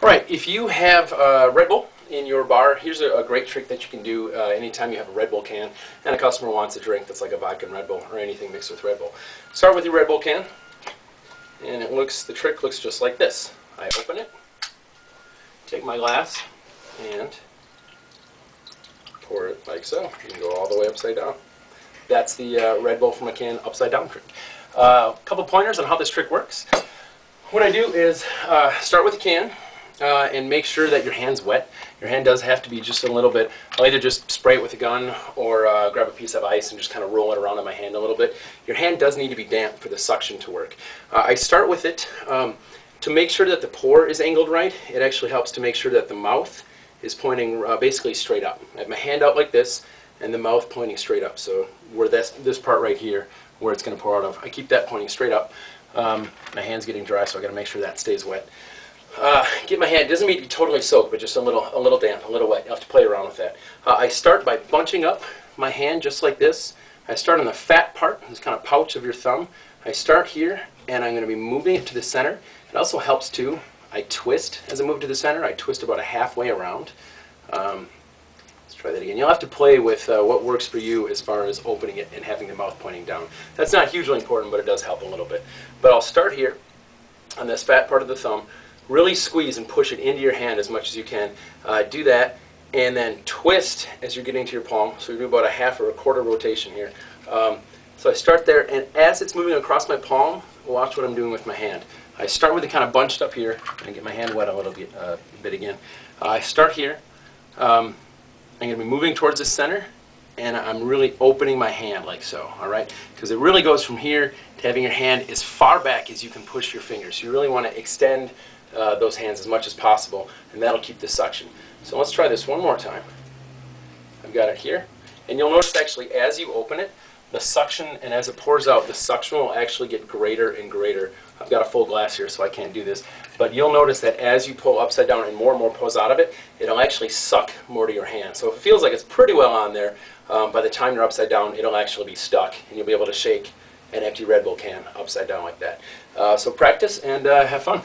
Alright, if you have Red Bull in your bar, here's a great trick that you can do anytime you have a Red Bull can and a customer wants a drink that's like a vodka and Red Bull or anything mixed with Red Bull. Start with your Red Bull can, and the trick looks just like this. I open it, take my glass, and pour it like so. You can go all the way upside down. That's the Red Bull from a can upside down trick. A couple pointers on how this trick works. What I do is start with the can and make sure that your hand's wet. Your hand does have to be just a little bit. I'll either just spray it with a gun or grab a piece of ice and just kind of roll it around in my hand a little bit. Your hand does need to be damp for the suction to work. I start with it to make sure that the pour is angled right. It actually helps to make sure that the mouth is pointing basically straight up. I have my hand out like this and the mouth pointing straight up. So where this part right here, where it's going to pour out of, I keep that pointing straight up. My hand's getting dry, so I got to make sure that stays wet. Get my hand, it doesn't need to be totally soaked, but just a little damp, a little wet. You have to play around with that. I start by bunching up my hand just like this. I start on the fat part, this kind of pouch of your thumb. I start here, and I'm going to be moving it to the center. It also helps too. I twist as I move to the center. I twist about a halfway around. Let's try that again. You'll have to play with what works for you as far as opening it and having the mouth pointing down. That's not hugely important, but it does help a little bit. But I'll start here on this fat part of the thumb. Really squeeze and push it into your hand as much as you can. Do that, and then twist as you're getting to your palm. So we do about a half or a quarter rotation here. So I start there, and as it's moving across my palm, watch what I'm doing with my hand. I start with it kind of bunched up here, and get my hand wet a little bit again. I start here. I'm going to be moving towards the center, and I'm really opening my hand like so, all right? Because it really goes from here to having your hand as far back as you can push your fingers. You really want to extend those hands as much as possible, and that'll keep the suction. So let's try this one more time. I've got it here, and you'll notice actually as you open it, the suction, and as it pours out, the suction will actually get greater and greater. I've got a full glass here, so I can't do this, but you'll notice that as you pull upside down and more pours out of it, it'll actually suck more to your hand. So it feels like it's pretty well on there. By the time you're upside down, it'll actually be stuck, and you'll be able to shake an empty Red Bull can upside down like that. So practice and have fun.